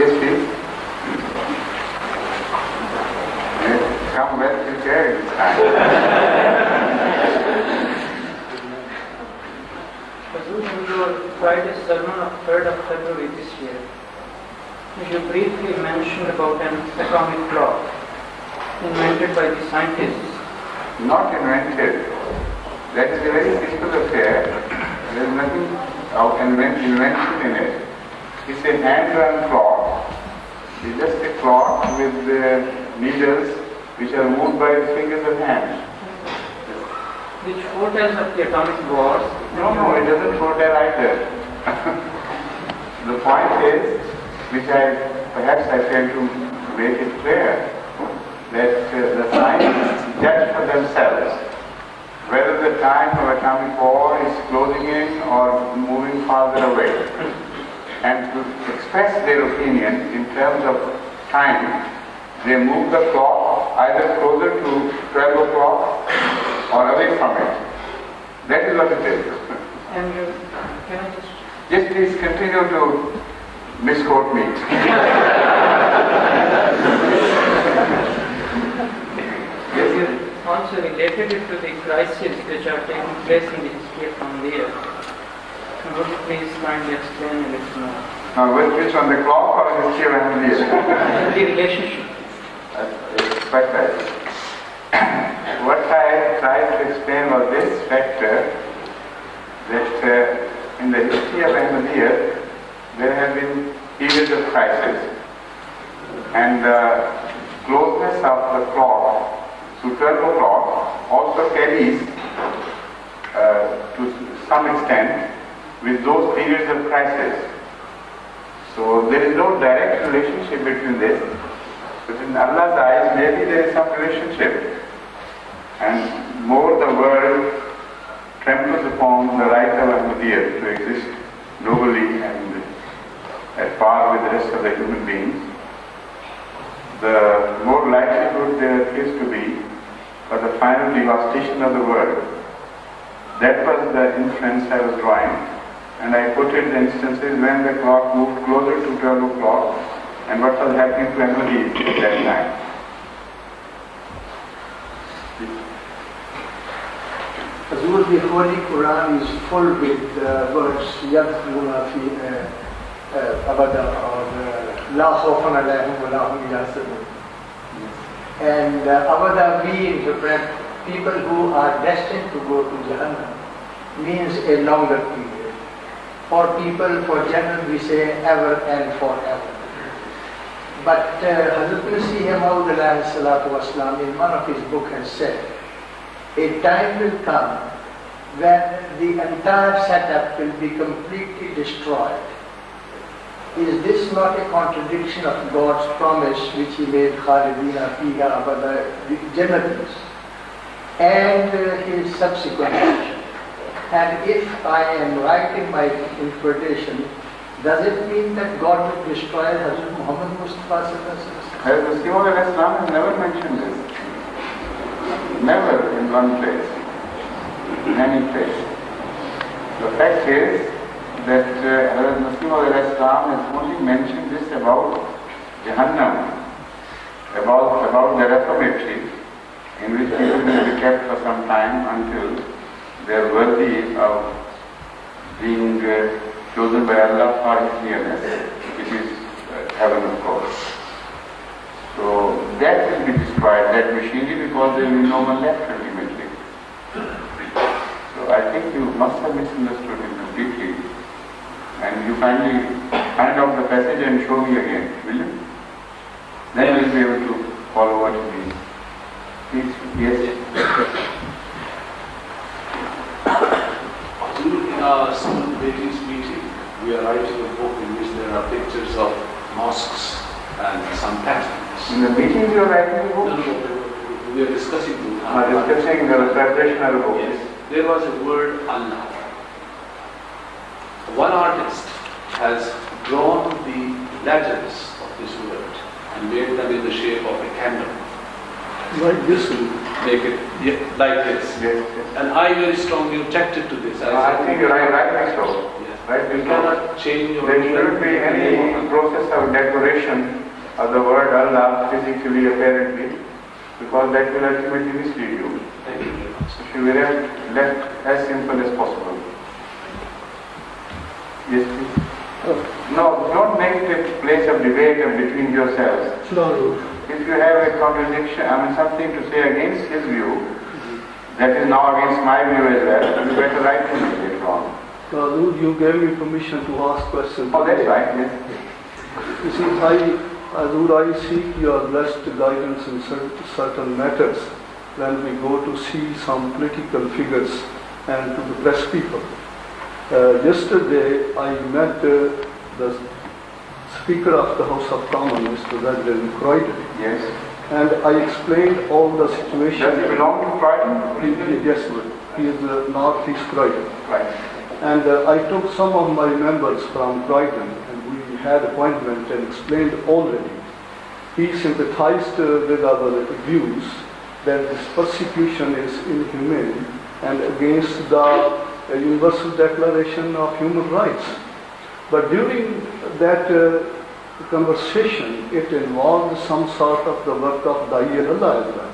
Yes, please. Come well prepared this time. In your Friday sermon of 3rd of February this year, you briefly mentioned about an atomic clock invented by the scientists. Not invented. That is a very simple affair. There is nothing invention in it. It's a hand-run clock. It's just a clock with needles which are moved by the fingers of hands. Which foretells of the atomic wars. No, it doesn't foretell either. The point is, which perhaps I failed to make it clear, that the scientists judge for themselves whether the time of atomic war is closing in or moving farther away. And to express their opinion in terms of time, they move the clock either closer to 12 o'clock or away from it. That is what it is. And can I just... Yes, please continue to misquote me. Yes. Also related it to the crises which are taking place in the history of the earth. Would you please kindly explain a little more? Now, which on the clock or the history of Ahmadiyya? The relationship. It's quite right. What I tried to explain was this factor that in the history of Ahmadiyya there have been periods of crisis, and the closeness of the clock to 12 o'clock also carries to some extent with those periods of crisis. So there is no direct relationship between this, but in Allah's eyes maybe there is some relationship. And more the world tramples upon the right of Ahmadiyya to exist nobly and at par with the rest of the human beings, the more likelihood there is to be for the final devastation of the world. That was the inference I was drawing. And I quoted the instances when the clock moved closer to 12 o'clock and what was happening to Ahmadis at that time. Hazur, the Holy Quran is full with words Yadkhuluna fi Abada or La Khawfun Alayhim wa La Hum Yahzanun. And Abada we interpret people who are destined to go to Jahannam means a longer period. For people, for general we say ever and forever. But Hazrat Masih Maud alayhi salatu wasalam in one of his books has said, a time will come when the entire setup will be completely destroyed. Is this not a contradiction of God's promise which He made Khalidina Fiha Abada, the Jannatis, and His subsequent action? And if I am right in my interpretation, does it mean that God will destroy Hazrat Muhammad Mustafa Sallallahu Alaihi Wasallam? Hazrat Masih Maud alayhi salam has never mentioned this. Never in one place, in any place. The fact is that Hazrat Masih Maud alayhi salam has only mentioned this about Jahannam, about the reformatory, in which people will be kept for some time until they are worthy of being chosen by Allah for His nearness, which is heaven, of course. So that will be destroyed, that machinery, because there will be no one left ultimately. So I think you must have misunderstood it completely. And you finally find out the passage and show me again, will you? Then we'll be able to follow what it means. Please, yes? In our Simon Beatty's meeting, we are writing a book in which there are pictures of mosques and some temples. In the meeting you are writing the book? No, we are discussing the discussing the preparation of the book. Yes. There was a word Allah. One artist has drawn the letters of this word and made them in the shape of a candle. Like this will make it like this. Yes. And I very strongly objected to this. I think you're right, rightly so. Yes. Right? You cannot change your... There shouldn't be any process of decoration mention of the word Allah physically, apparently, because that will ultimately mislead you. Thank you very much. If you will have left as simple as possible. Yes, please. No, don't make it a place of debate between yourselves. If you have a contradiction, something to say against his view, that is now against my view as well, you better write to me later on. You gave me permission to ask questions. Oh, that's right, yes. You see, I seek your blessed guidance in certain matters when we go to see some political figures and to the press people. Yesterday, I met the Speaker of the House of Commons, Mr. Redden Croydon. Yes. And I explained all the situation. Does he belong to Croydon? Yes, sir. He is the Northeast Croydon. Right. And I took some of my members from Croydon and we had appointment and explained already. He sympathized with our views that this persecution is inhumane and against the Universal Declaration of Human Rights. But during that conversation, it involved some sort of the work of Dai Allah as well.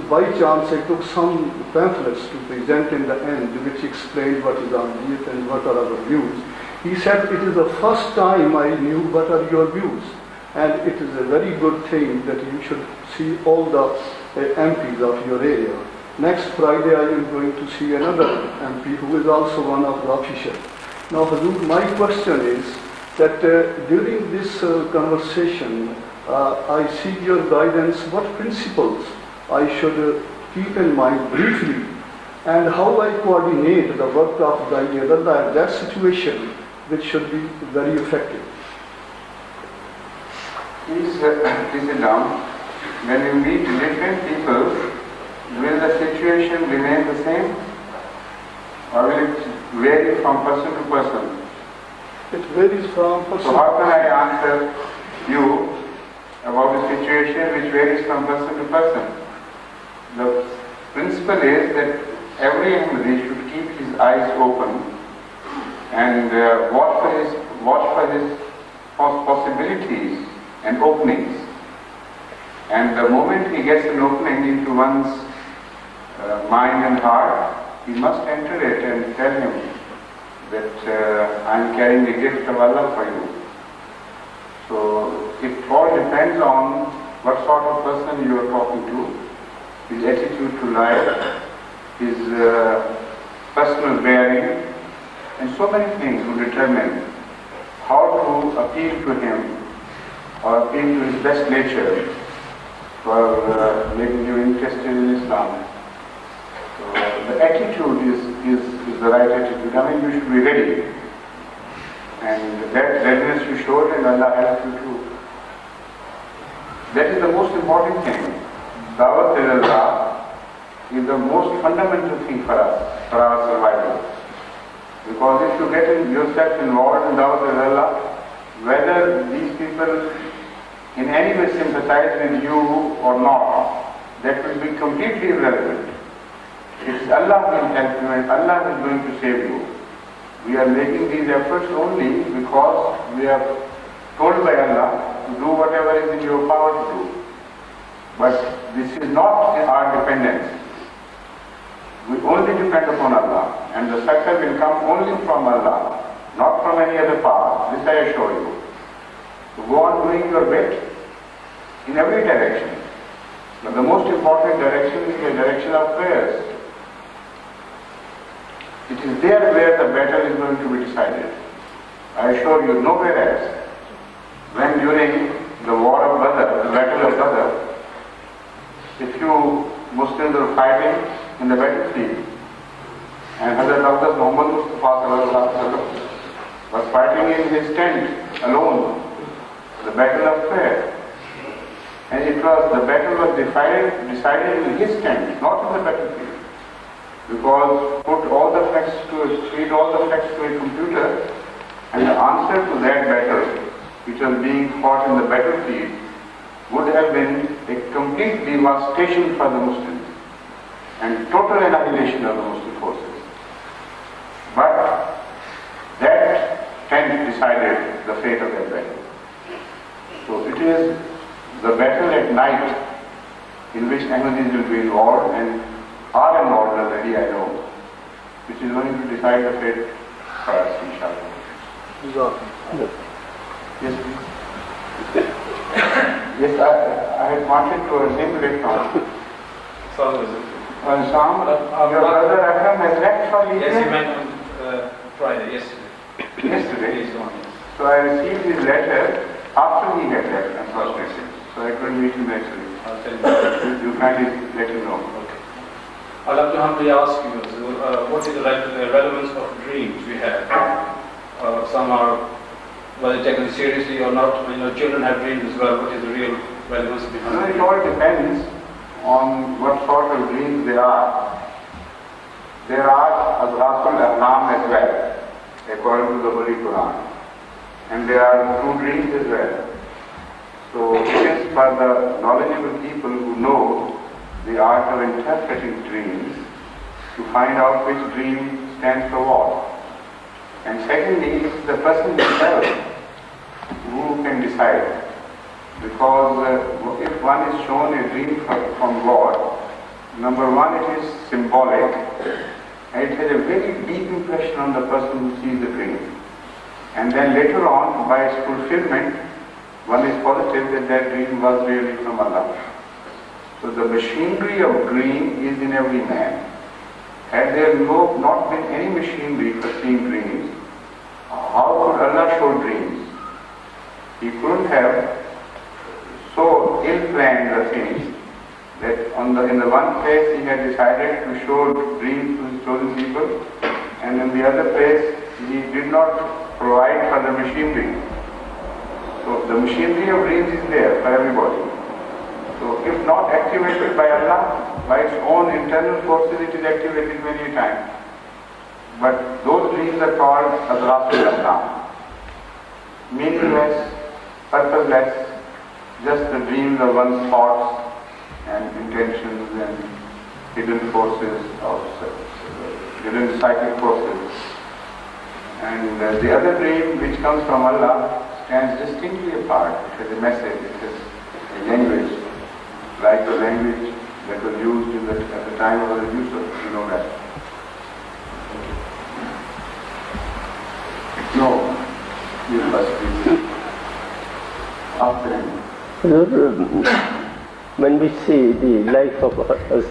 By chance, I took some pamphlets to present in the end, which explained what is Ahmadiyya and what are our views. He said, it is the first time I knew what are your views. And it is a very good thing that you should see all the MPs of your area. Next Friday, I am going to see another MP who is also one of the officials. Now, Hazur, my question is that during this conversation, I seek your guidance, what principles I should keep in mind briefly, and how I coordinate the work of the Yadallah in that situation, which should be very effective. Please sit down. When you meet different people, will the situation remain the same? Or will it vary from person to person? It varies from person. So how can I answer you about a situation which varies from person to person? The principle is that every Ahmadi should keep his eyes open and watch for his possibilities and openings. And the moment he gets an opening into one's mind and heart, he must enter it and tell him that I am carrying the gift of Allah for you. So it all depends on what sort of person you are talking to, his attitude to life, his personal bearing, and so many things will determine how to appeal to him or appeal to his best nature for making you interested in Islam. So the attitude is the right attitude. You should be ready. And that readiness you showed, and Allah helps you too. That is the most important thing. Dawat al-Allah is the most fundamental thing for us, for our survival. Because if you get yourself involved in Dawat al-Allah, whether these people in any way sympathize with you or not, that will be completely irrelevant. It's Allah who will help you and Allah is going to save you. We are making these efforts only because we are told by Allah to do whatever is in your power to do. But this is not our dependence. We only depend upon Allah, and the succor will come only from Allah, not from any other power. This I assure you. So go on doing your bit in every direction. But the most important direction is the direction of prayers. It is there where the battle is going to be decided. I assure you, nowhere else. When during the war of Badr, the battle of Badr, if you Muslims are fighting in the battlefield, and Hazrat Dr. Muhammad Mustafa was fighting in his tent alone, the battle of prayer. And the battle was decided in his tent, not in the battlefield. Because feed all the facts to a computer, and the answer to that battle, which was being fought in the battlefield, would have been a complete devastation for the Muslims and total annihilation of the Muslim forces. But that tent decided the fate of that battle. is the battle at night, in which Ahmadis will be involved and are involved already, I know, which is going to decide the fate for us, inshallah. Yes, please. Yes, I had wanted to enumerate now. Sam, your brother Akram has left for Libya? Yes, he went on Friday, yesterday. Yesterday? He's gone, yes. So I received his letter after he had left, unfortunately. So I couldn't meet him actually. I'll tell you. You kindly let him know. Okay. I'll have to humbly ask you, what is the relevance of dreams we have? Some are, whether taken seriously or not. Children have dreams as well. What is the real relevance behind No, it? it all depends on what sort of dreams there are. There are Azratul Ahlam as well, according to the Holy Quran. And there are true dreams as well. So it is for the knowledgeable people who know the art of interpreting dreams to find out which dream stands for what. And secondly, it's the person himself who can decide. Because if one is shown a dream from God, number one, it is symbolic, and it has a very deep impression on the person who sees the dream. And then later on, by its fulfillment, one is positive that that dream was really from Allah. So the machinery of dream is in every man. Had there not been any machinery for seeing dreams, how could Allah show dreams? He couldn't have so ill-planned the things that in the one place he had decided to show dreams to his chosen people, and in the other place he did not provide for the machinery. So the machinery of dreams is there for everybody. So if not activated by Allah, by its own internal forces it is activated many times. But those dreams are called Azratul Ahlam. Meaningless, purposeless, just the dreams of one's thoughts and intentions and hidden forces of hidden psychic forces. And the other dream which comes from Allah stands distinctly apart. It has a message, it has a language, like the language that was used at the time of the Yusuf, you know that. No, you must be after him. When we see the life of Nabi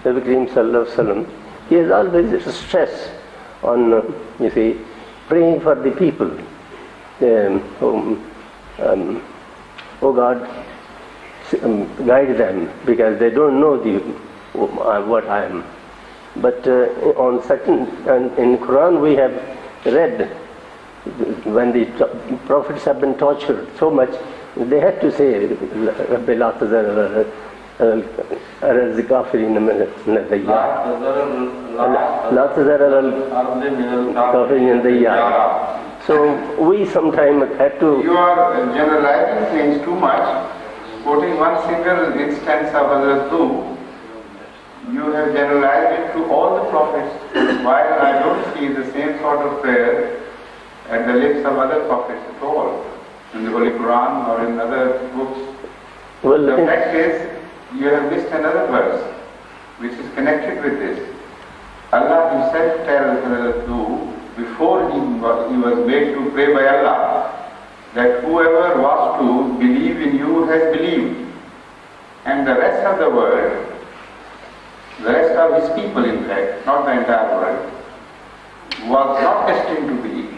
Kareem Sallallahu Alaihi Wasallam, he has always stress on, praying for the people. Oh God, guide them, because they don't know what I am. But on certain, in Quran we have read, when the prophets have been tortured so much, they had to say, Rabbi la tazar al-kafirin min al-dayyar. La tazar al-kafirin min al-dayyar. So we sometimes had to... You are generalizing things too much. Quoting one single instance of Hazrat Nuh, you have generalized it to all the prophets, while I don't see the same sort of prayer at the lips of other prophets at all, in the Holy Quran or in other books. Well, the fact is, you have missed another verse which is connected with this. Allah himself tells Hazrat Nuh, before he was made to pray by Allah, that whoever was to believe in you has believed. And the rest of the world, the rest of his people in fact, not the entire world, was not destined to believe.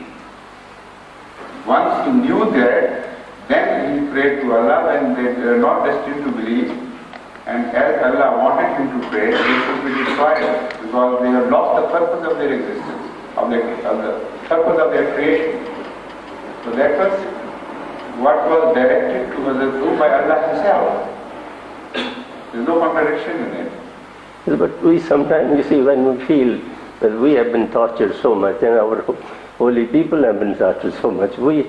Once he knew that, then he prayed to Allah when they were not destined to believe. And as Allah wanted him to pray, they should be destroyed, because they have lost the purpose of their existence, of the purpose of their creation. So that was what was directed to Hazrat Nuh by Allah himself. There is no contradiction in it. But we sometimes, when we feel that we have been tortured so much, and our holy people have been tortured so much, we,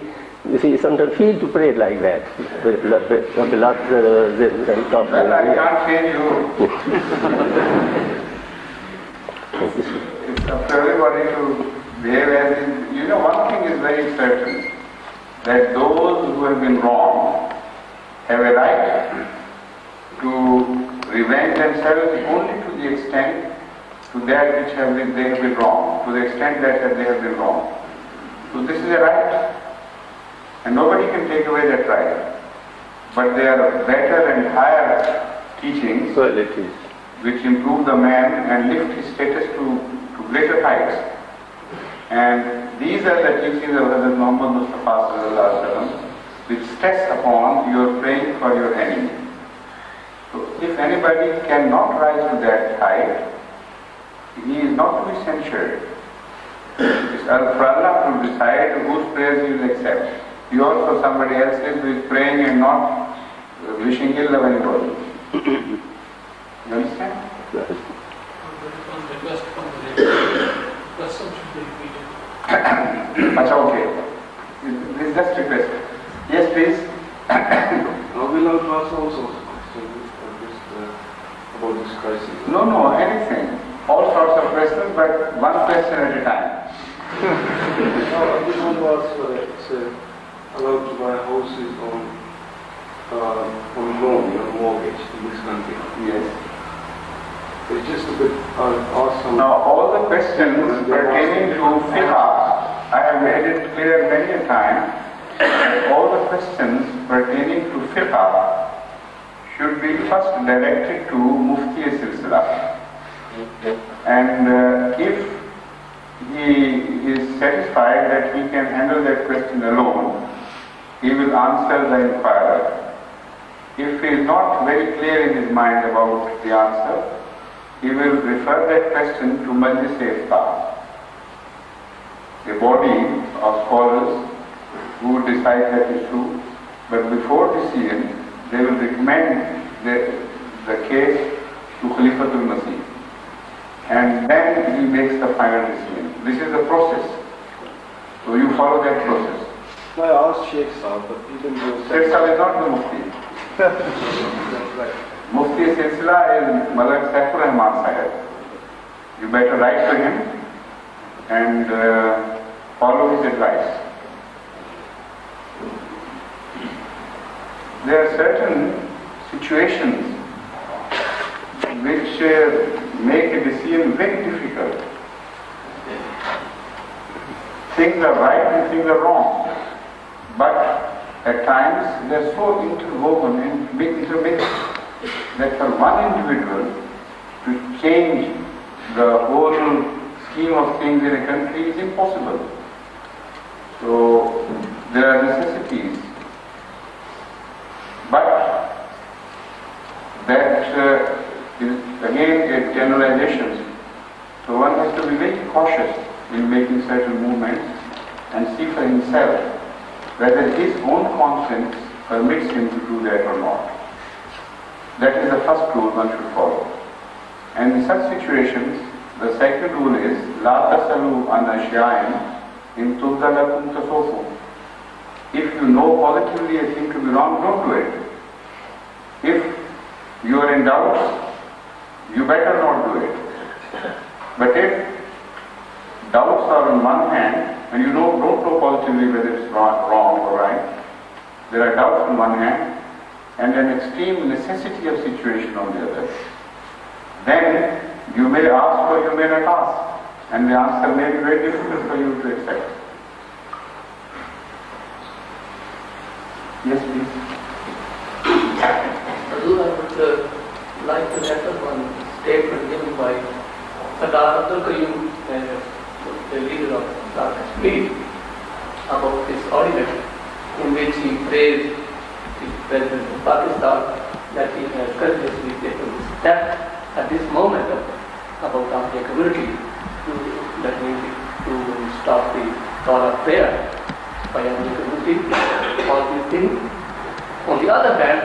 sometimes feel to pray like that. Well, I can't change you. It's up to everybody to behave as one thing is very certain, that those who have been wrong have a right to revenge themselves only to the extent to that which they have been wrong, to the extent that they have been wrong. So this is a right, and nobody can take away that right. But there are better and higher teachings which improve the man and lift his status to greater heights. And these are the teachings of Hazrat Muhammad Mustafa Sallallahu Alaihi Wasallam, which stress upon your praying for your enemy. So if anybody cannot rise to that height, he is not to be censured. It's for Allah to decide whose prayers he will accept. Yours or somebody else's who is praying and not wishing ill of anybody. You understand? Okay. This is just request. Yes, please. Will I ask also a question about this crisis? No, anything. All sorts of questions, but one question at a time. I just want to ask whether it's allowed to buy houses on loan, mortgage in this country. Yes. It's just a bit, I'll ask some... Now, all the questions pertaining to fiqh, I have made it clear many a time, that all the questions pertaining to fiqh should be first directed to Mufti Silsila. And if he is satisfied that he can handle that question alone, he will answer the inquirer. If he is not very clear in his mind about the answer, he will refer that question to Majlis-e-Ifta, a body of scholars who will decide that issue, but before decision, they will recommend the case to Khalifatul Masih. And then he makes the final decision. This is the process. So you follow that process. I asked Sheikh Saab, but he didn't know. Sheikh Saab is not the Mufti. That's right. Mufti Silsila is Malak Saifur Rahman Sahib. You better write to him and follow his advice. There are certain situations which make a decision very difficult. Things are right and things are wrong, but at times they are so interwoven and intermixed that for one individual to change the whole scheme of things in a country is impossible. So there are necessities, but that is again a generalization. So one has to be very cautious in making certain movements and see for himself whether his own conscience permits him to do that or not. That is the first rule one should follow. And in such situations, the second rule is La tasalu an ashya'in in tubda lakum tasofu. If you know positively a thing to be wrong, don't do it. If you are in doubt, you better not do it. But if doubts are on one hand, and you don't know positively whether it's wrong or right, there are doubts on one hand, and an extreme necessity of situation on the other, then you may ask or you may not ask, and the answer may be very difficult for you to accept. Yes, please. I would like to refer one statement given by Sardar Abdul Qayyum, the leader of Kashmir, about this ordinance in which he praised the President of Pakistan that he has courageously taken this step at this moment about Ahmadiyya community to stop the call of prayer by Ahmadiyya community, all these things. On the other hand,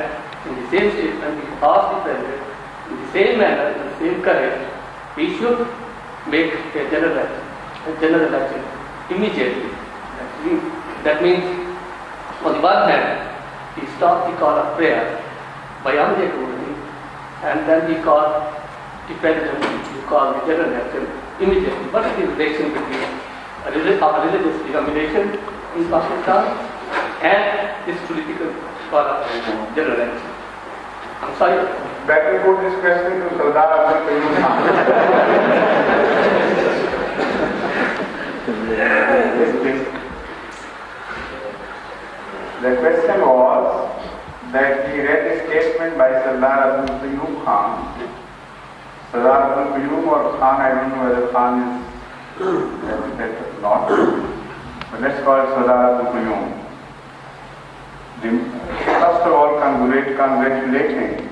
in the same statement, he asked the President, in the same manner, in the same courage, he should make a general election immediately. That means, on the one hand, he stopped the call of prayer by Ahmadiyya community, and then he called the President to call the general election immediately. What is the relation between a religious denomination in Pakistan and this political for the general election. I'm sorry. Better put this question to Sardar Abdul Qayyum Khan. Yes, please. The question was that he read a statement by Sardar Abdul Qayyum Khan. Sardar Abdul Qayyum or Khan, I don't know whether Khan is that or not. But let's call it Sardar Abdul Qayyum. First of all, congratulating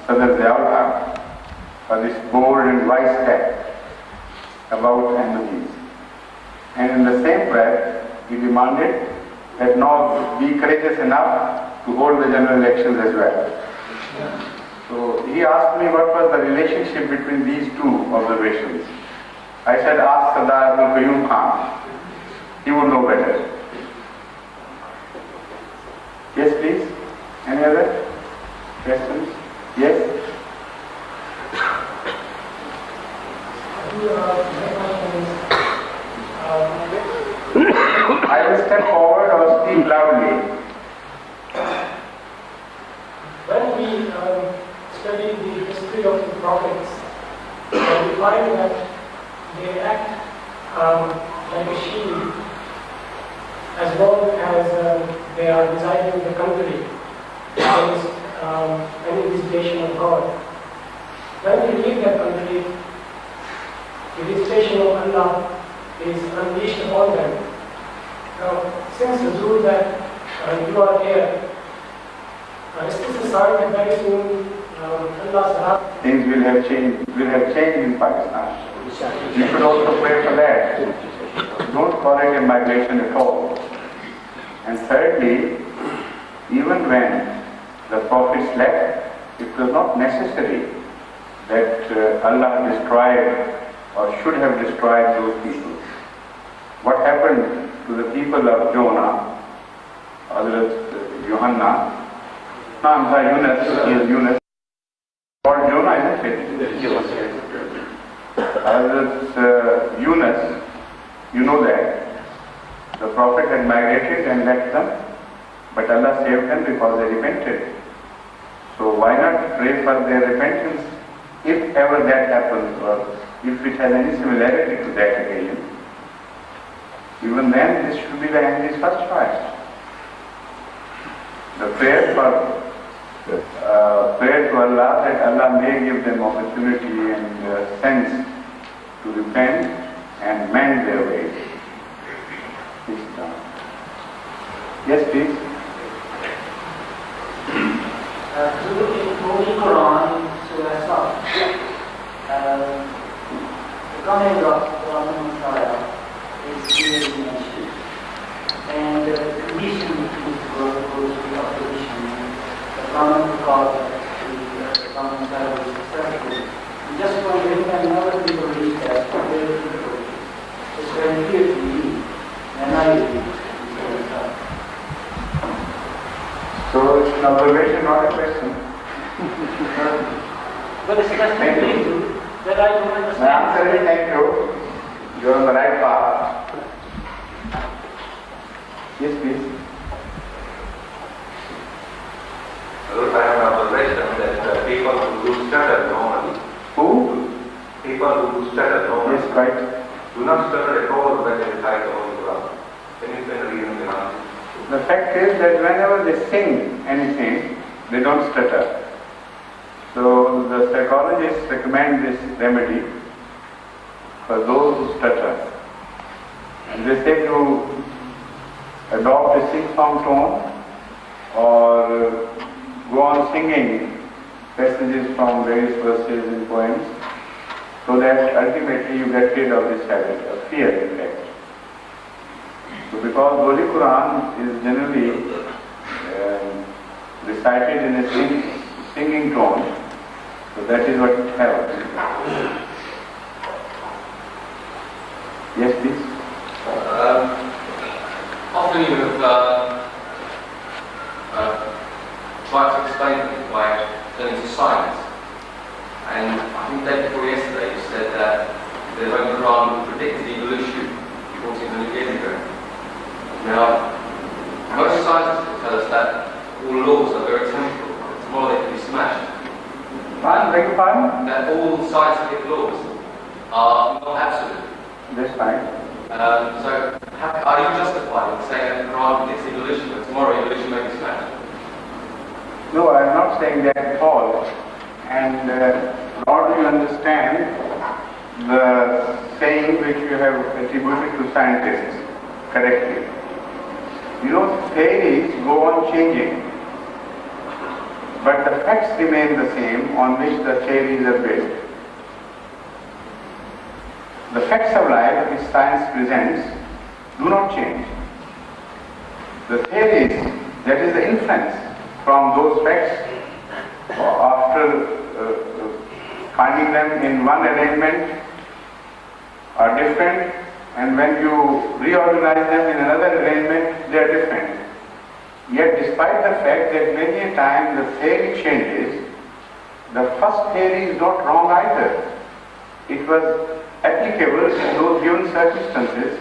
Sadr Ziaul Haq for this bold and wise step about Ahmadis. And in the same breath, he demanded that now be courageous enough to hold the general elections as well. So he asked me what was the relationship between these two observations. I said, ask Sardar Abdul Qayyum Khan. He would know better. Yes, please. Any other questions? Yes? I will step forward or speak loudly. When we study the history of the prophets, we find that they act like a shield as long as they are residing in the country against any visitation of God. When they leave that country, the visitation of Allah is unleashed upon them. Now, since the rule that you are here, is this a sign that very soon Allah's things will have changed in Pakistan. You should also pray for that. Don't call it a migration at all. And thirdly, even when the prophets left, it was not necessary that Allah destroyed or should have destroyed those people. What happened to the people of Jonah, Hazrat Yohanna, Yunus, called Jonah, isn't it? Hazrat Yunus, you know that. The Prophet had migrated and left them, but Allah saved them because they repented. So why not pray for their repentance if ever that happens, or if it has any similarity to that occasion? Even then, this should be the Ahmadi's first choice. The prayer to Allah that Allah may give them opportunity and sense to repent and mend their ways. Yes, please. In Holy Quran, Surah Saf, the coming of the Messiah is clearly mentioned. And the condition is goes to the opposition. The common cause of the common Messiah was successful. I'm just wondering, and other people read that, it's very clear to me, and I read it. So it's an observation, not a question. But it's just Thank you. that I don't understand. My answer is thank you. You are on the right path. Yes, please. I have an observation that people who do stutter normally. Who? People who do stutter normally. Yes, right. Do not stutter at all when they recite the Holy Quran. Can you explain the reason behind it? The fact is that whenever they sing anything, they don't stutter. So the psychologists recommend this remedy for those who stutter. And they say to adopt a sing-song tone or go on singing passages from various verses and poems, so that ultimately you get rid of this habit of fear, in fact. So because Holy Quran is generally recited in a singing tone, so that is what helps. Yes, please. Often you have tried to explain it by turning to science. And I think day before yesterday you said that the Holy Quran predicted evolution 1400 years ago. Now, most scientists will tell us that all laws are very temporal. Tomorrow they can be smashed. Pardon, beg your pardon? That all scientific laws are not absolute. That's fine. So, are you justified in saying that the Quran predicts evolution, but tomorrow evolution may be smashed? No, I am not saying that at all. And nor do you understand the saying which you have attributed to scientists correctly. You know, theories go on changing, but the facts remain the same on which the theories are built. The facts of life which science presents do not change. The theories, that is the inference from those facts, after finding them in one arrangement, are different, and when you reorganize them in another arrangement, they are different. Yet despite the fact that many a time the theory changes, the first theory is not wrong either. It was applicable in those given circumstances,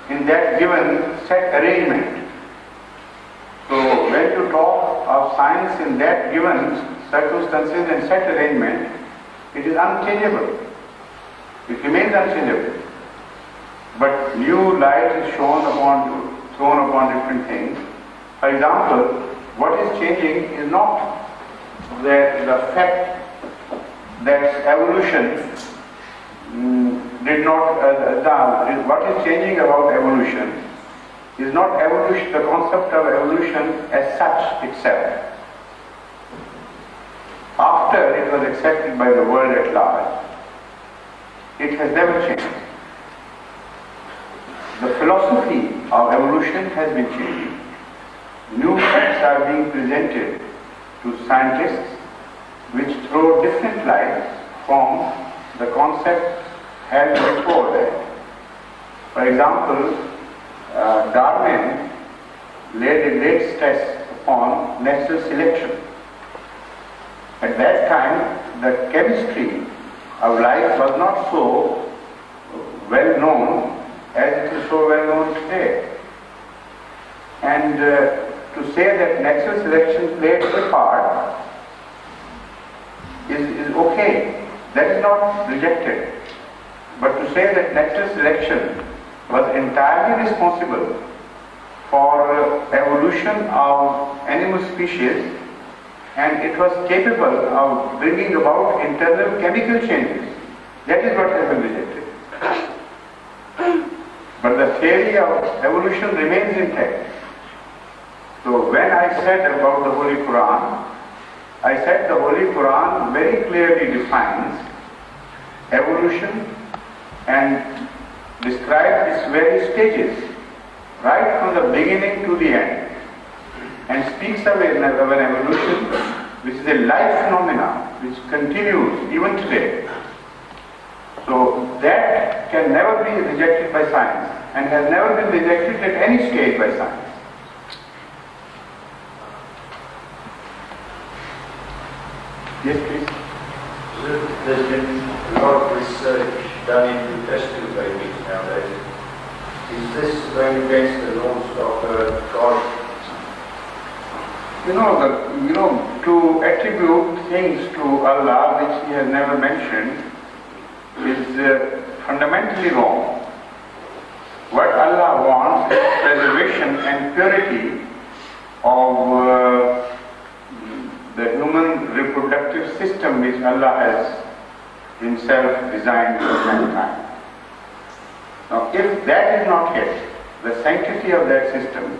in that given set arrangement. So when you talk of science in that given circumstances and set arrangement, it is unchangeable. It remains unchangeable. But new light is thrown upon different things. For example, what is changing is not the fact that evolution what is changing about evolution is not evolution, the concept of evolution as such itself. After it was accepted by the world at large, it has never changed. The philosophy of evolution has been changing. New facts are being presented to scientists which throw different light from the concept held before that. For example, Darwin laid a great stress upon natural selection. At that time, the chemistry of life was not so well known as it is so well known today. And to say that natural selection played a part is okay. That is not rejected. But to say that natural selection was entirely responsible for evolution of animal species, and it was capable of bringing about internal chemical changes, that is what has been rejected. But the theory of evolution remains intact. So when I said about the Holy Quran, I said the Holy Quran very clearly defines evolution and describes its various stages, right from the beginning to the end, and speaks of an evolution which is a life phenomena which continues even today. So that can never be rejected by science and has never been rejected at any stage by science. Yes, please. There's been a lot of research done into test-tube babies nowadays. Is this going against the laws of God? To attribute things to Allah which He has never mentioned is fundamentally wrong. What Allah wants is preservation and purity of the human reproductive system which Allah has Himself designed for mankind. Now, if that is not hit, the sanctity of that system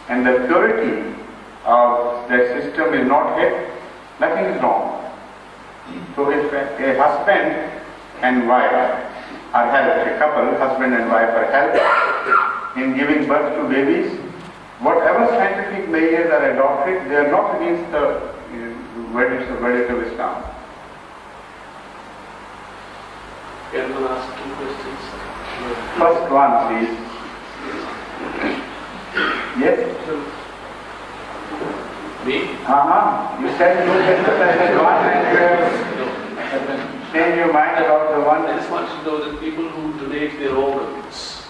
and the purity of that system is not hit, nothing is wrong. So if a husband and wife are helped, a couple, husband and wife are helped in giving birth to babies, whatever scientific measures are adopted, they are not against the verdict of Islam. Can one ask 2 questions? First one, please. Yes? Me? You said 2 questions, I said one, and you have changed your mind about the one. I just want to know that people who donate their organs,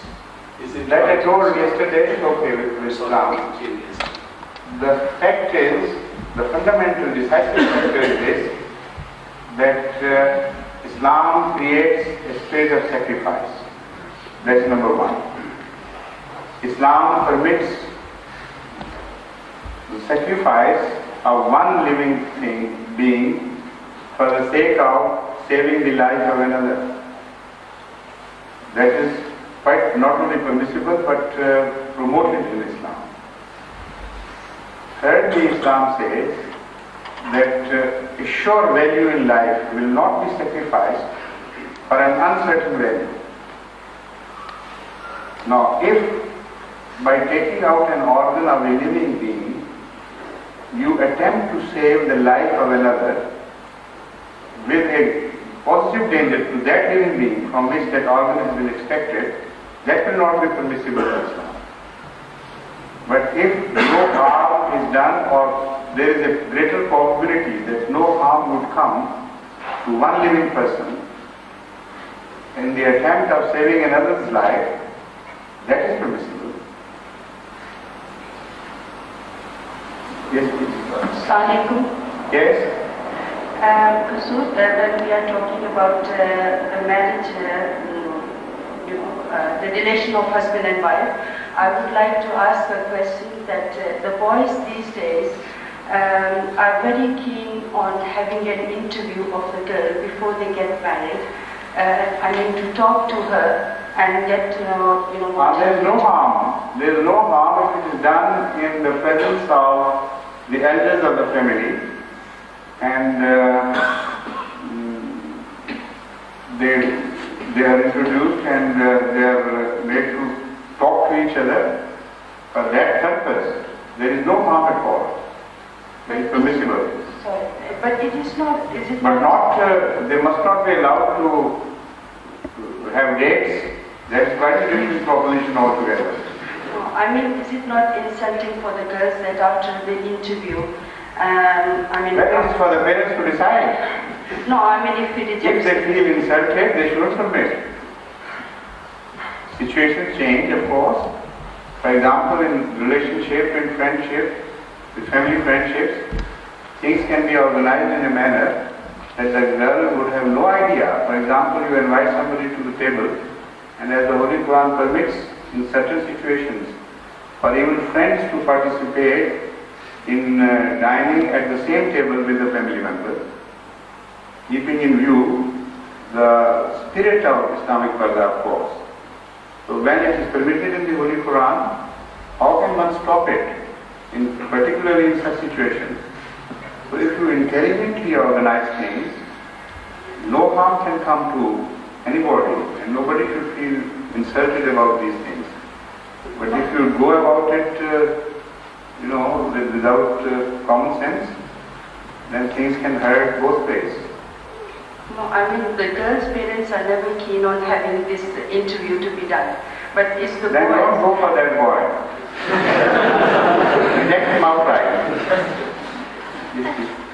That I told yesterday is okay with Islam. The fact is, the fundamental decisive factor is this, that Islam creates a stage of sacrifice. That's number one. Islam permits the sacrifice of one living being for the sake of saving the life of another. That is quite not only permissible but promoted in Islam. Thirdly, Islam says that a sure value in life will not be sacrificed for an uncertain value. Now, if by taking out an organ of a living being, you attempt to save the life of another with a positive danger to that living being from which that organ has been extracted, that will not be permissible in Islam. But if no harm is done, or there is a greater probability that no harm would come to one living person in the attempt of saving another's life, that is permissible. Yes, please. Assalamualaikum. Yes. Huzur, when we are talking about the marriage, the relation of husband and wife, I would like to ask a question that the boys these days are very keen on having an interview of the girl before they get married. To talk to her and get to know, there is no harm. There is no harm if it is done in the presence of the elders of the family, and they are introduced and they are made to talk to each other for that purpose. There is no harm at all. It is permissible. Sorry, but it is not. Is it? But not. They must not be allowed to have dates. That is quite a different proposition altogether. No, is it not insulting for the girls that after the interview, that is for the parents to decide. No, if it is. If they feel insulted, they should submit. Situations change, of course. For example, in relationship, in friendship, with family friendships, things can be organized in a manner that the girl would have no idea. For example, you invite somebody to the table, and as the Holy Quran permits, in certain situations, for even friends to participate in dining at the same table with a family member, keeping in view the spirit of Islamic Parda, of course. So when it is permitted in the Holy Quran, how can one stop it, particularly in such situations? So if you intelligently organize things, no harm can come to anybody, and nobody should feel insulted about these things. But if you go about it, without common sense, then things can hurt both ways. No, the girls' parents are never keen on having this interview to be done. But it's the then boy. Don't go for that boy. Reject him outright.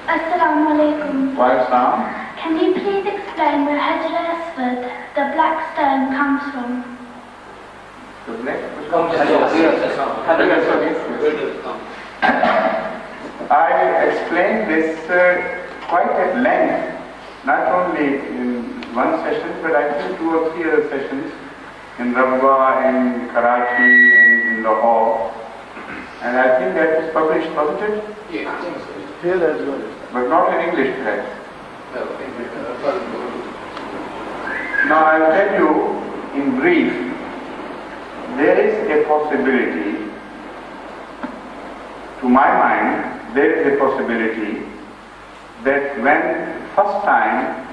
Assalamu alaikum. Why, can you please explain where Hajar al-Aswad, the black stone, comes from? The black? I explained this quite at length, not only in one session, but I think 2 or 3 other sessions in Rabwa, in Karachi, in Lahore. And I think that is published, wasn't it? Yeah, I think so. Here as well. But not in English, perhaps. Now I will tell you in brief, there is a possibility, to my mind, there is a possibility that when first time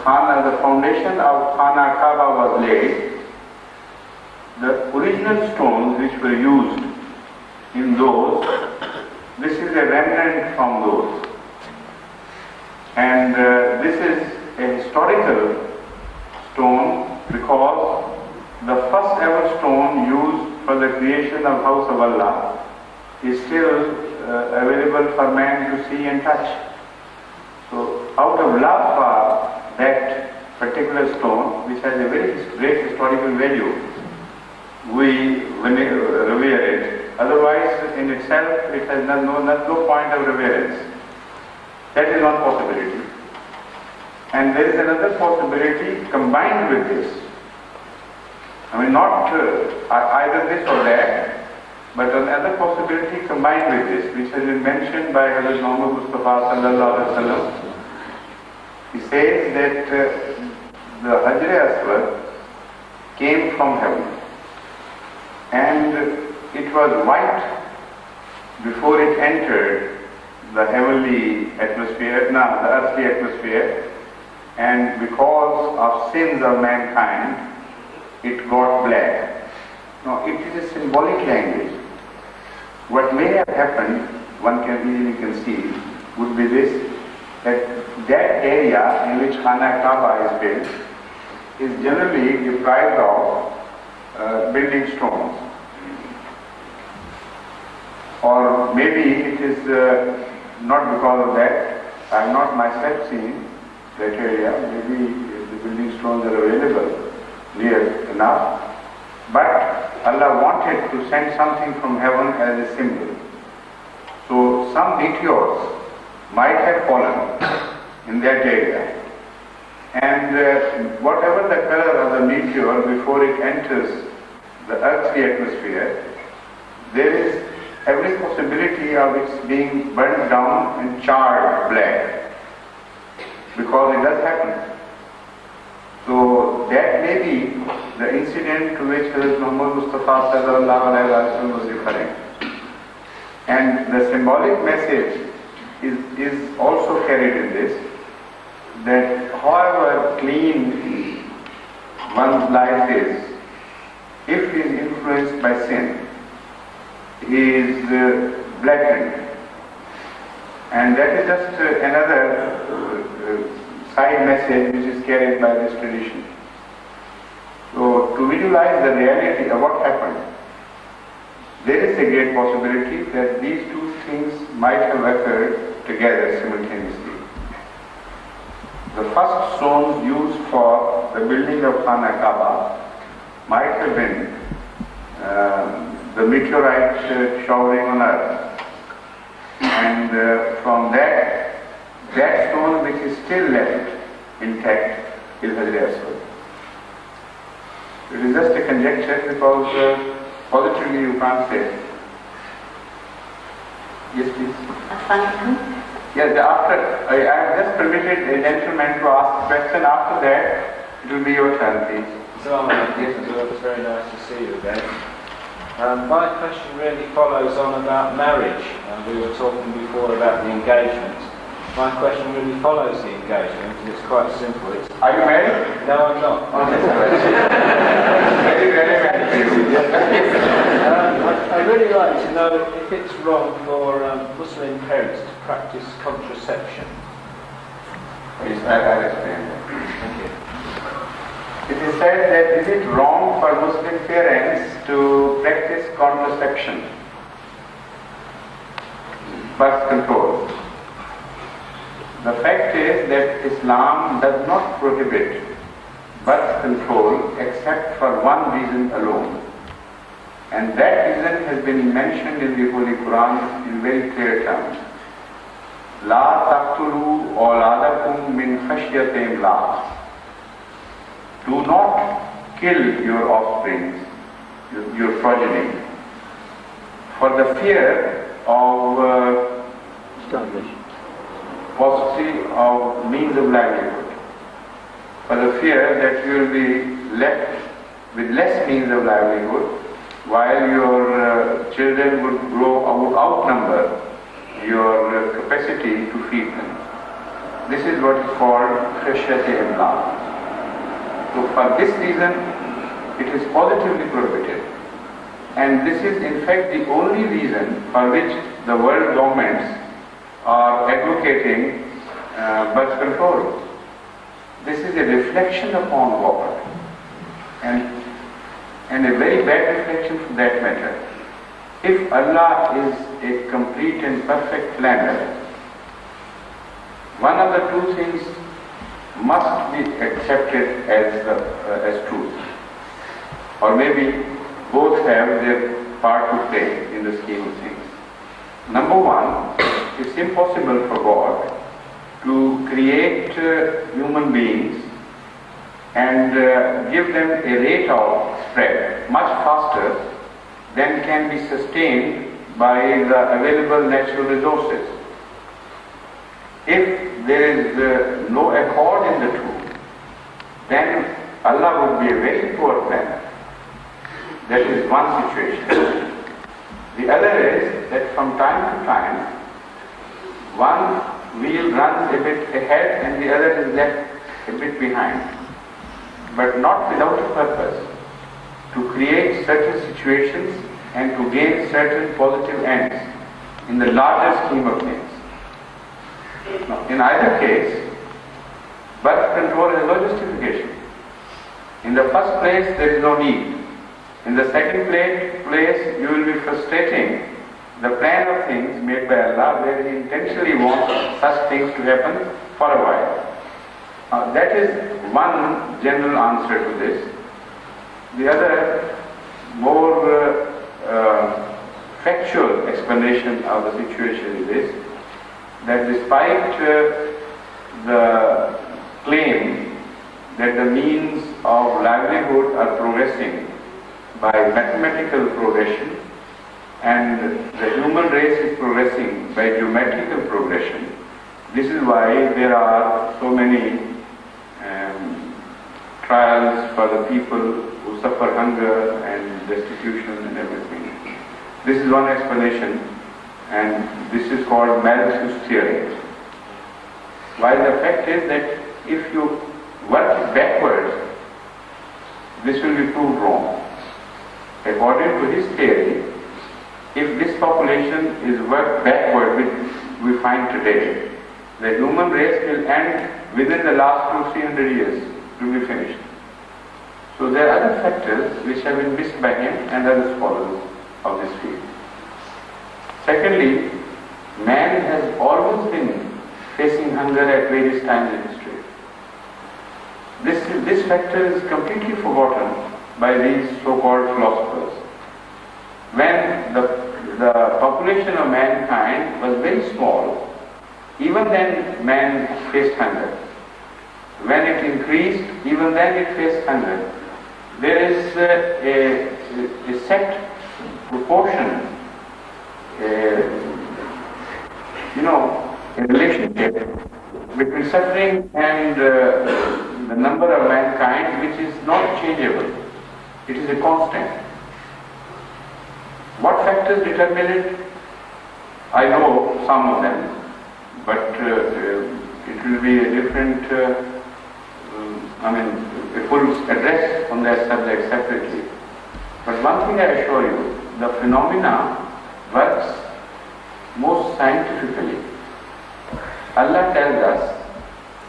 the foundation of Khana Kaaba was laid, the original stones which were used in those, this is a remnant from those. And this is a historical stone because the first ever stone used for the creation of House of Allah is still available for man to see and touch. So out of love for that particular stone, which has a very great historical value, we revere it. Otherwise, in itself, it has no point of reverence. That is one possibility. And there is another possibility combined with this. I mean, not either this or that, but another possibility combined with this, which has been mentioned by Hazrat Muhammad Mustafa sallallahu alaihi wasallam. He says that the Hajar-e-Aswad came from heaven, and it was white before it entered the heavenly atmosphere, the earthly atmosphere, and because of sins of mankind, it got black. Now, it is a symbolic language. What may have happened, one can easily conceive, would be this, that area in which Khana Kaaba is built is generally deprived of building stones. Or maybe it is not because of that. I have not myself seen that area. Maybe the building stones are available near enough. But Allah wanted to send something from heaven as a symbol. So some meteors might have fallen in that area. And whatever the color of the meteor before it enters the earthly atmosphere, there is every possibility of its being burnt down and charred black, because it does happen. So that may be the incident to which Hazrat Muhammad Mustafa sallallahu alaihi wasallam was referring. And the symbolic message is also carried in this, that however clean one's life is, if he is influenced by sin, he is blackened. And that is just another side message which is carried by this tradition. So to visualize the reality of what happened, there is a great possibility that these two things might have occurred together simultaneously. The first stones used for the building of Khana Kaaba might have been the meteorite showering on earth, and from that stone which is still left intact is Hajar-e-Aswad. It is just a conjecture because positively you can't say. Yes, please. Yes, after I have just permitted a gentleman to ask a question. After that, it will be your turn, please. So, yes, it's very nice to see you again. My question really follows on about marriage. We were talking before about the engagement. My question really follows the engagement, and it's quite simple. Are you married? No, I'm not. Very relevant to you. I'd really like to know if it's wrong for Muslim parents to practice contraception. Yes, I'll explain that. Thank you. It is said that is it wrong for Muslim parents to practice contraception, birth control? The fact is that Islam does not prohibit birth control except for one reason alone. And that reason has been mentioned in the Holy Quran in very clear terms. La taqtulu awladakum min khashyati imlaq. Do not kill your offspring, your progeny, for the fear of starvation, paucity of means of livelihood, for the fear that you will be left with less means of livelihood, while your children would would outnumber your capacity to feed them. This is what is called khashyati imlaq. So for this reason, it is positively prohibited. And this is in fact the only reason for which the world governments are advocating birth control. This is a reflection upon war, and a very bad reflection for that matter. If Allah is a complete and perfect planner, one of the two things must be accepted as truth, or maybe both have their part to play in the scheme of things. Number one, it's impossible for God to create human beings and give them a rate of spread much faster than can be sustained by the available natural resources. If there is no accord in the two, then Allah would be a very poor planner. That is one situation. The other is that from time to time, one wheel runs a bit ahead and the other is left a bit behind, but not without a purpose, to create certain situations and to gain certain positive ends in the larger scheme of things. Now, in either case, birth control has no justification. In the first place, there is no need. In the second place, you will be frustrating the plan of things made by Allah, where He intentionally wants such things to happen for a while. That is one general answer to this. The other, more factual explanation of the situation is this, that despite the claim that the means of livelihood are progressing by mathematical progression and the human race is progressing by geometrical progression, this is why there are so many trials for the people who suffer hunger and destitution and everything. This is one explanation, and this is called Malthus theory. While the fact is that if you work it backwards, this will be proved wrong. According to his theory, if this population is worked backward, which we find today, the human race will end within the last 200-300 years, to be finished. So there are other factors which have been missed by him and other scholars of this field. Secondly, man has always been facing hunger at various times in history. This factor is completely forgotten by these so-called philosophers. When the population of mankind was very small, even then man faced hunger. When it increased, even then it faced hunger. There is a set proportion, a relationship between suffering and the number of mankind which is not changeable. It is a constant. What factors determine it? I know some of them, but it will be a different, a full address on that subject separately. But one thing I assure you, the phenomena works most scientifically. Allah tells us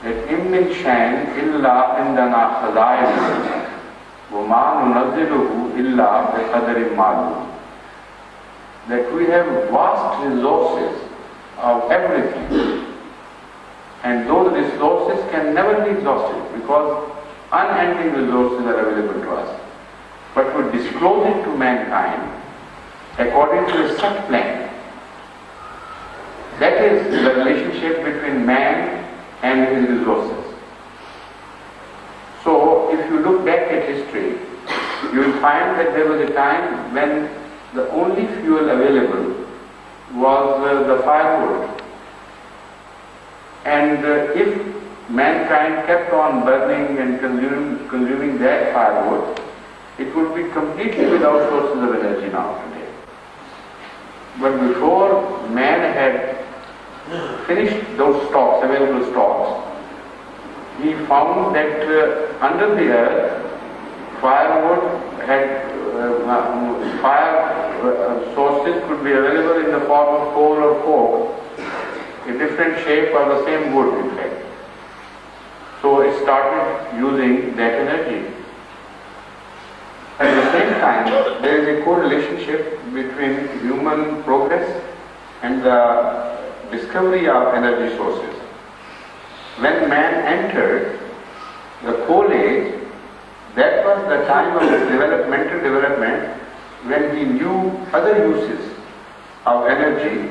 that إِن مِّن شَيْءٍ إِلَّا عِندَنَا خَزَائِنُهُ وَمَا نُنَزِّلُهُ إِلَّا بِقَدَرٍ مَّعْلُومٍ. That we have vast resources of everything, and those resources can never be exhausted because unending resources are available to us. But we disclose it to mankind according to a set plan. That is the relationship between man and his resources. So if you look back at history, you will find that there was a time when the only fuel available was the firewood. And if mankind kept on burning and consuming that firewood, it would be completely without sources of energy now today. But before man had finished those stocks, available stocks, he found that under the earth, firewood had fire sources could be available in the form of coal or coke, a different shape of the same wood in fact. So it started using that energy. At the same time, there is a correlationship between human progress and the discovery of energy sources. When man entered the coal age, that was the time of developmental development when he knew other uses of energy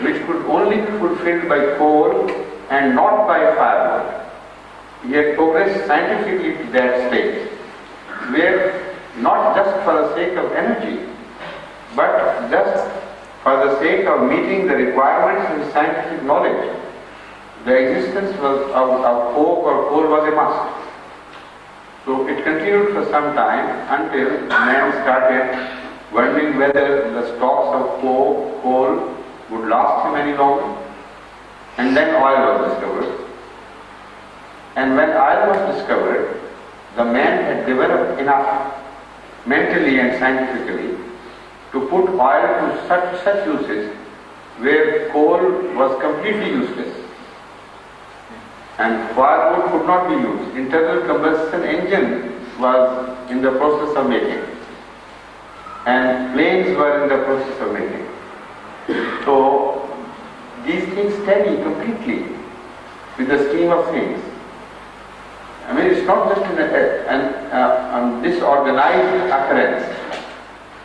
which could only be fulfilled by coal and not by firewood. He had progressed scientifically to that stage, where not just for the sake of energy, but just for the sake of meeting the requirements of scientific knowledge, the existence of coke or coal was a must. So it continued for some time until man started wondering whether the stocks of coal would last him any longer. And then oil was discovered. And when oil was discovered, the man had developed enough mentally and scientifically to put oil to such uses where coal was completely useless and firewood could not be used. Internal combustion engine was in the process of making, and planes were in the process of making. So these things tally completely with the scheme of things. I mean, it's not just an disorganized occurrence.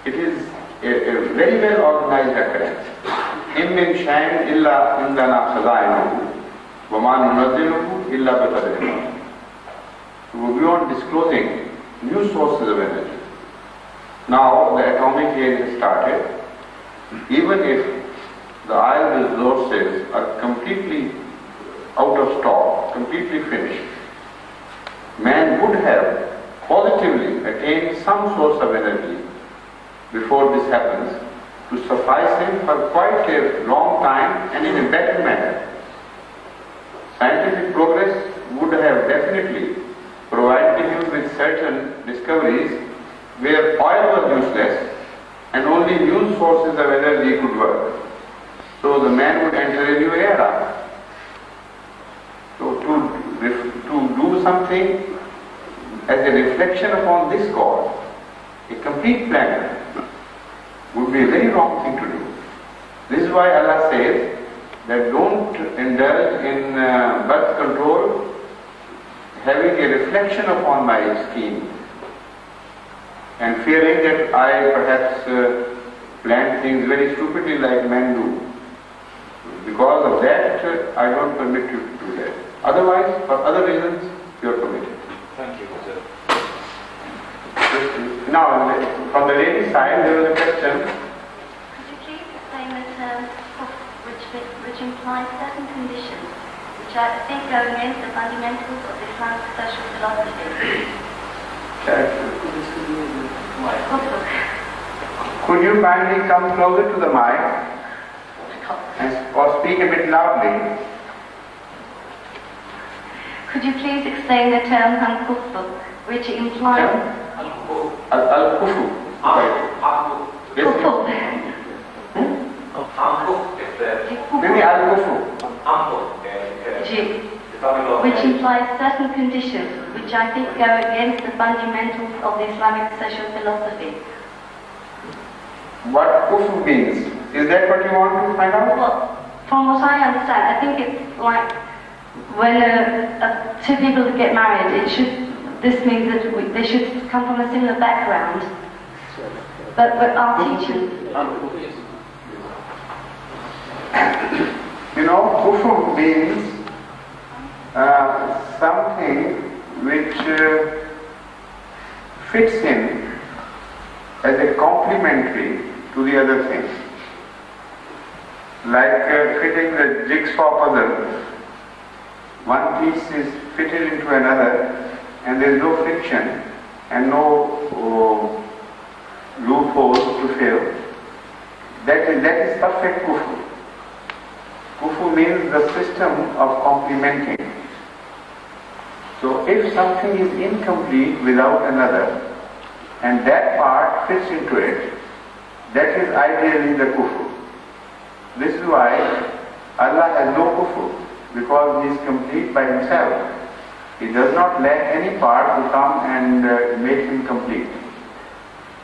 It is a very well organized occurrence. إِن مِّن شَيْءٍ إِلَّا عِندَنَا خَزَائِنُهُ وَمَا نُنَزِّلُهُ إِلَّا بِقَدْرٍ مَّعْلُومٍ. So we go on disclosing new sources of energy. Now the atomic age has started. Even if the oil resources are completely out of stock, completely finished, man would have positively attained some source of energy before this happens to suffice him for quite a long time and in a better manner. Scientific progress would have definitely provided him with certain discoveries where oil was useless and only new sources of energy could work. So the man would enter a new era. So to do something as a reflection upon this cause, a complete plan, would be a very wrong thing to do. This is why Allah says that don't indulge in birth control having a reflection upon my scheme and fearing that I perhaps plan things very stupidly like men do. Because of that, I don't permit you to do that. Otherwise, for other reasons, you are permitted. Thank you, sir. Now, from the ladies' side, there was a question. Could you please explain the term which implies certain conditions, which I think go against the fundamentals of Islamic social philosophy? Could you kindly come closer to the mic or speak a bit loudly? Could you please explain the term al-kufr, which implies al-kufu? Maybe al-kufu. Which implies certain conditions, which I think go against the fundamentals of the Islamic social philosophy. What kufu means? Is that what you want to find out? Well, from what I understand, I think it's like when two people get married, this means that they should come from a similar background. But our teachers... You know, kufu means something which fits in as a complementary to the other things. Like fitting the jigsaw puzzle, one piece is fitted into another and there is no friction and no loopholes to fill. That is perfect kufu. Kufu means the system of complementing. So if something is incomplete without another, and that part fits into it, that is ideally the kufu. This is why Allah has no kufu, because He is complete by Himself. He does not lack any part to come and make Him complete.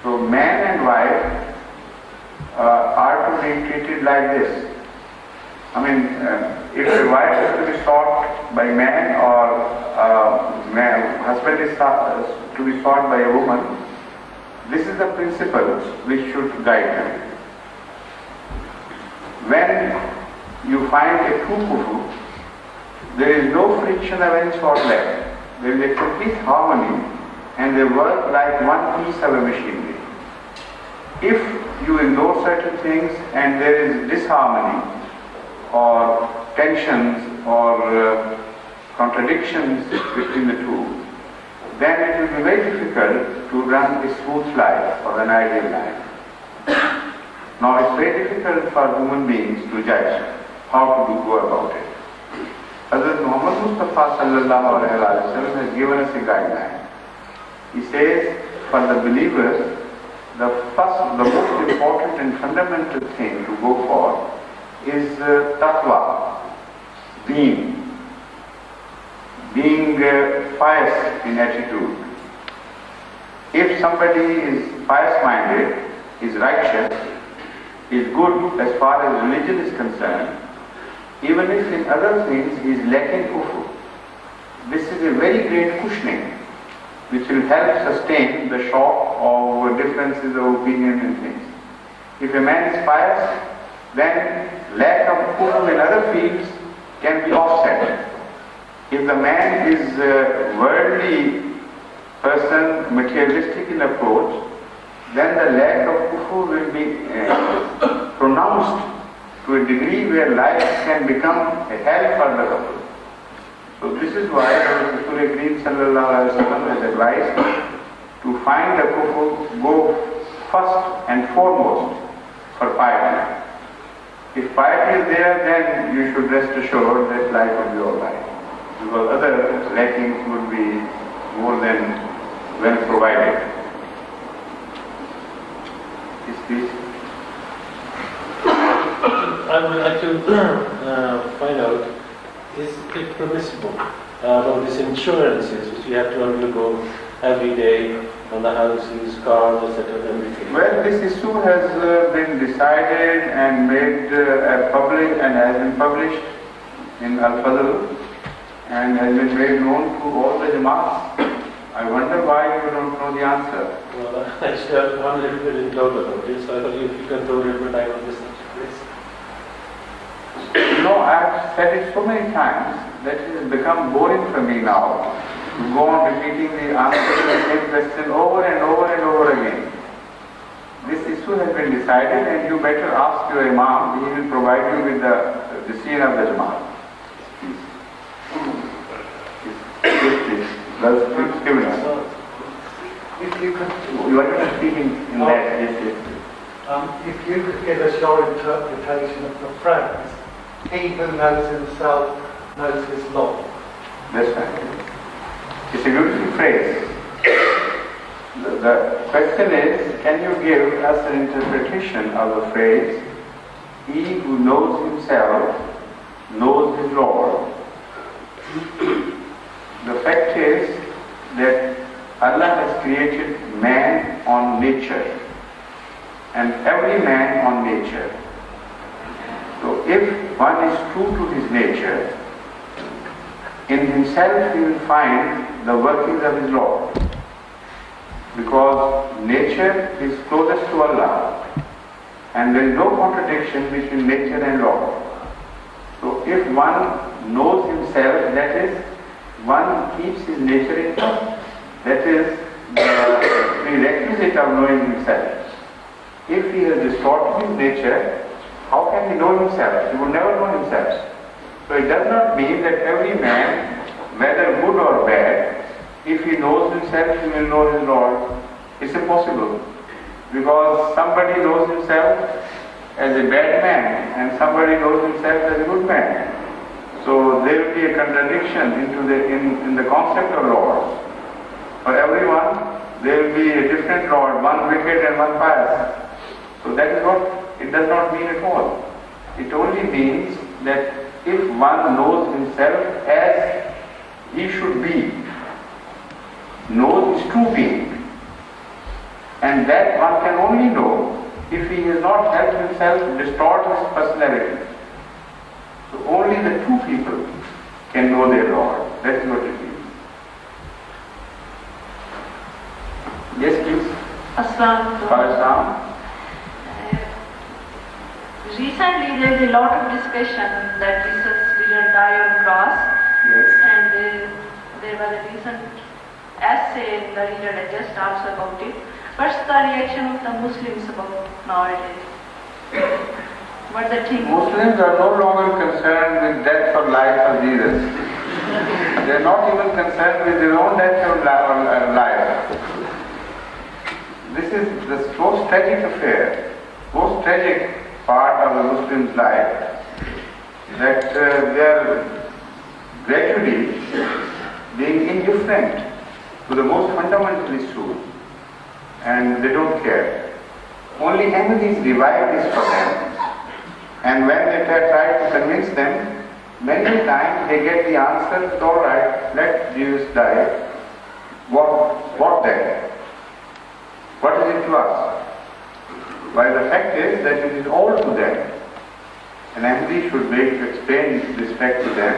So man and wife are to be treated like this. I mean, if a wife is to be sought by man or husband is to be sought by a woman, This is the principle which should guide them. When you find a true kufu, there is no friction of any sort left. There is a complete harmony and they work like one piece of a machinery. If you ignore certain things and there is disharmony or tensions or contradictions between the two, then it will be very difficult to run a smooth life or an ideal life. Now it's very difficult for human beings to judge how to go about it. Hazrat Muhammad Mustafa sallallahu alaihi wasallam has given us a guideline. He says, for the believers, the most important and fundamental thing to go for is taqwa, being pious in attitude. If somebody is pious-minded, is righteous, is good as far as religion is concerned, even if in other things he is lacking kufu, this is a very great cushioning which will help sustain the shock of differences of opinion and things. If a man is pious, then lack of kufu in other fields can be offset. If the man is a worldly person, materialistic in approach, then the lack of kufu will be pronounced to a degree where life can become a hell for the couple. So this is why Rasul Kareem sallallahu alaihi wasallam has advised to find the kufu, go first and foremost for piety. If piety is there, then you should rest assured that life will be alright. Because other lackings would be more than well provided. Yes, please. I would like to find out, is it permissible about these insurances which you have to undergo every day on the houses, cars, etc., everything? Well, this issue has been decided and made public and has been published in Al-Fadl and has been made known to all the Jamaats. I wonder why you don't know the answer. Well, actually, I'm a little bit in doubt about it, so I thought if you can throw a little bit light on this subject, please. No, I've said it so many times that it has become boring for me now to go on repeating the answer to the same question over and over and over again. This issue has been decided and you better ask your Imam, he will provide you with the decision of the Jamaat. Please. If you could, you are not speaking in that, yes. If you could give us your interpretation of the phrase, he who knows himself knows his Lord. That's right. It's a beautiful phrase. The question is, can you give us an interpretation of the phrase, he who knows himself knows his Lord? The fact is that Allah has created man on nature and every man on nature. So if one is true to his nature, in himself he will find the workings of his Lord. Because nature is closest to Allah and there is no contradiction between nature and Lord. So if one knows himself, that is, one keeps his nature in touch. That is the prerequisite of knowing himself. If he has distorted his nature, how can he know himself? He will never know himself. So it does not mean that every man, whether good or bad, if he knows himself, he will know his Lord. It's impossible. Because somebody knows himself as a bad man and somebody knows himself as a good man. So there will be a contradiction in the concept of Lord. For everyone, there will be a different Lord, one wicked and one pious. So that is what it does not mean at all. It only means that if one knows himself as he should be, knows his true being, and that one can only know if he has not helped himself distort his personality. So only the true people can know their Lord. That is what it means. Yes, please. Assalamu Islam. Recently there is a lot of discussion that Jesus didn't die on cross. Yes. And there was a recent essay in the Reader Digest also about it. What's the reaction of the Muslims about nowadays? What they think? Muslims are no longer concerned with death or life of Jesus. They are not even concerned with their own death or life. This is the most tragic affair, most tragic part of the Muslim's life, that they are gradually being indifferent to the most fundamental issue, and they don't care. Only Ahmadis revive this for them, and when they try to convince them, many times they get the answer, all right, let Jesus die. What then? What is it to us? While the fact is that it is all to them. And Ahmadi should explain this fact to them,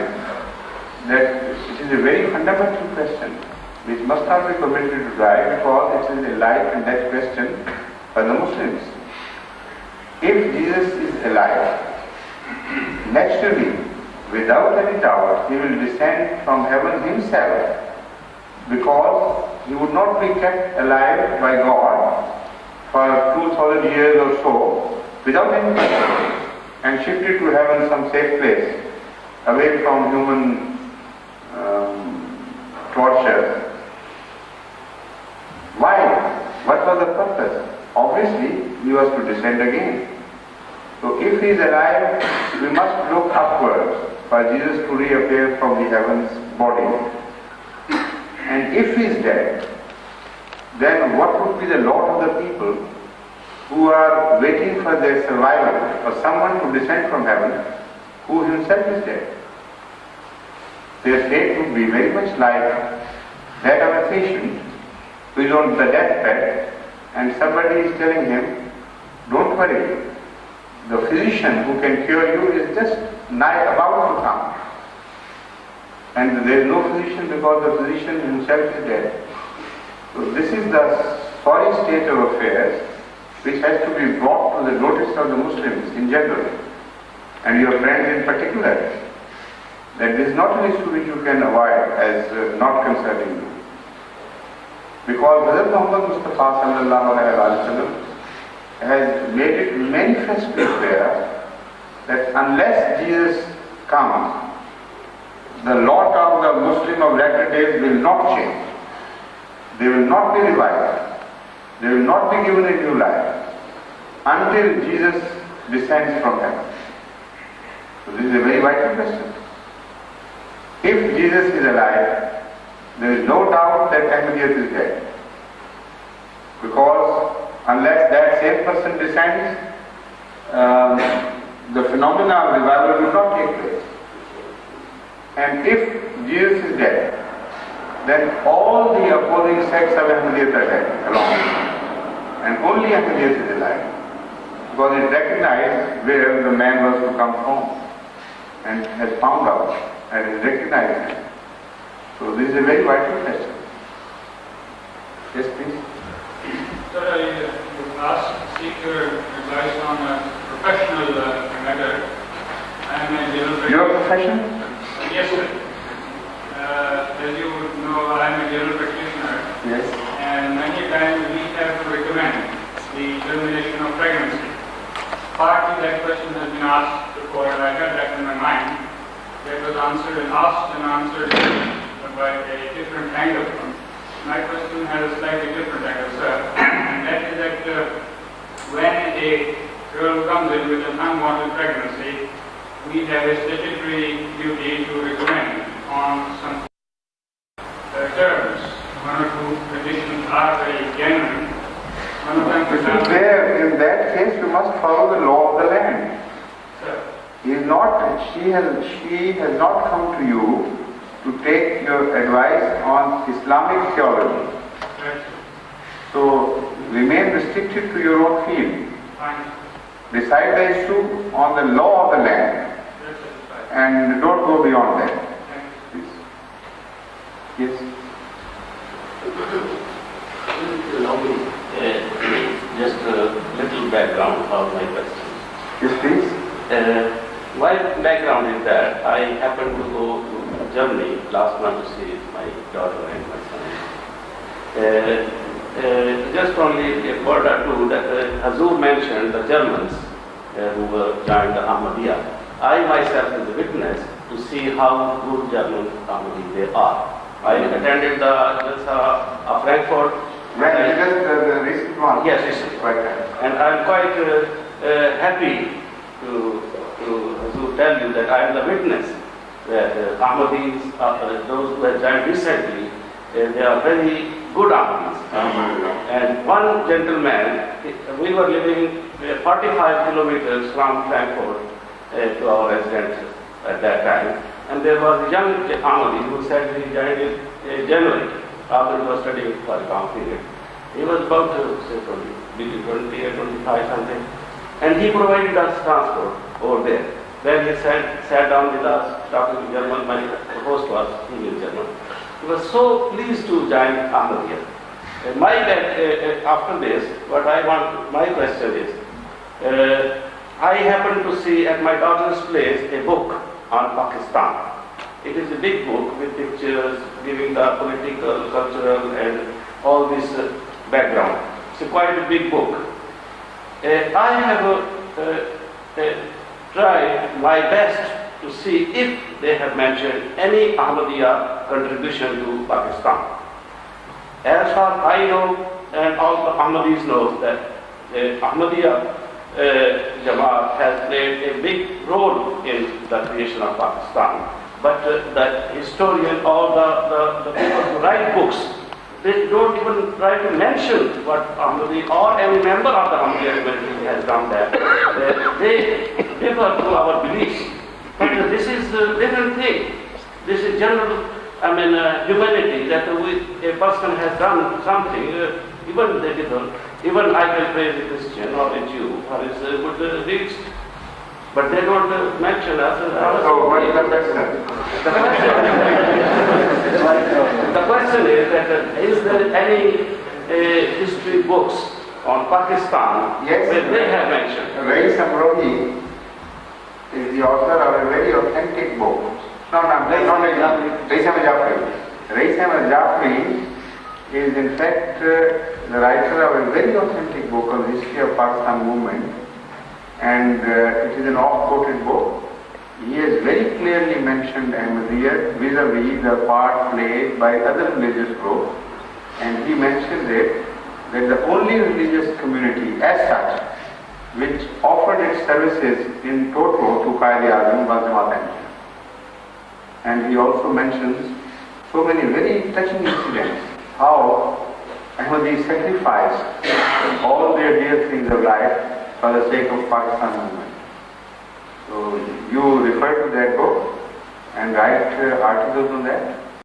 that it is a very fundamental question which must not be permitted to die, because it is a life and death question for the Muslims. If Jesus is alive, naturally, without any doubt, he will descend from heaven himself, because he would not be kept alive by God for 2000 years or so without any question, and shifted to heaven, some safe place, away from human torture. Why? What was the purpose? Obviously, he was to descend again. So if he is alive, we must look upwards for Jesus to reappear from the heavens body. And if he is dead, then what would be the lot of the people who are waiting for their survival, for someone to descend from heaven who himself is dead? Their fate would be very much like that of a patient who is on the deathbed, and somebody is telling him, don't worry, the physician who can cure you is just nigh about to come. And there is no physician because the physician himself is dead. So this is the sorry state of affairs which has to be brought to the notice of the Muslims in general, and your friends in particular, that this is not an issue which you can avoid as not concerning you. Because Hazrat Muhammad Mustafa sallallahu alaihi wasallam has made it manifestly clear that unless Jesus comes, the lot of the Muslim of latter days will not change. They will not be revived. They will not be given a new life until Jesus descends from heaven. So this is a very vital question. If Jesus is alive, there is no doubt that Ahmadiyyat is dead. Because unless that same person descends, the phenomena of revival will not take place. And if Jesus is dead, then all the opposing sects of Ahmadiyyat are dead along with him. And only Ahmadiyyat is alive. Because it recognized where the man was to come from, and has found out and has recognized him. So this is a very vital question. Yes, please. Sir, you asked, seek your advice on a professional matter. I am a general practitioner. Your profession? Yes, sir. As you know, I am a general practitioner. Yes. And many times we have to recommend the termination of pregnancy. Partly that question has been asked before, and I had that in my mind. That was answered and asked and answered by a different angle. My question has a slightly different angle, sir. And that is that when a girl comes in with an unwanted pregnancy, we have a statutory duty to recommend on some terms. One or two conditions are very genuine. One of them, for example, in that case, you must follow the law of the land. sir, She has not come to you to take your advice on Islamic theology. yes, So remain restricted to your own field. fine. Decide the issue on the law of the land, Yes, sir, fine. and don't go beyond that. Thank you. Yes. Allow me my background is that I happened to go to Germany last month to see my daughter and my son. Just only a word or two that Hazur mentioned the Germans who were joined the Ahmadiyya. I myself is a witness to see how good German Ahmadis they are. I attended the Frankfurt. The recent one. Yes, recent. Right. And I'm quite happy to tell you that I am the witness that Ahmadis, those who have joined recently, they are very good Ahmadis. And one gentleman, we were living 45 kilometers from Frankfurt to our residence at that time. And there was a young Ahmadi who said he joined in January after he was studying for a long period. He was about say 20 or 25 something. And he provided us transport over there. Then he sat down with us, talking to German. My host was English German. He was so pleased to join Ahmadiyya. After this, my question is, I happened to see at my daughter's place a book on Pakistan. It is a big book with pictures giving the political, cultural and all this background. It's quite a big book. I have tried my best to see if they have mentioned any Ahmadiyya contribution to Pakistan. As far as I know, and all the Ahmadis know, that Ahmadiyya Jamaat has played a big role in the creation of Pakistan. But the historian or the people who write books, they don't even try to mention what Ahmadi or any member of the Ahmadiyya community has done that. They differ to our beliefs. But this is a different thing. This is general, humanity, that a person has done something, even they differ. Even I can praise a Christian or a Jew for his good deeds. But they don't mention us. So what is the question? The question is that is there any history books on Pakistan where they have mentioned? Rais Amrohi is the author of a very authentic book. No, not Rais Ahmed Jafri. Rais Ahmed Jafri is in fact the writer of a very authentic book on the history of Pakistan movement. And it is an oft-quoted book. He has very clearly mentioned Ahmadiyya vis-a-vis the part played by other religious groups, and he mentions it that the only religious community as such which offered its services in toto to Quaid-e-Azam was Jamaat Ahmadiyya. And he also mentions so many very touching incidents, how Ahmadis sacrificed all their dear things of life for the sake of Pakistan movement. So you refer to that book and write articles on that.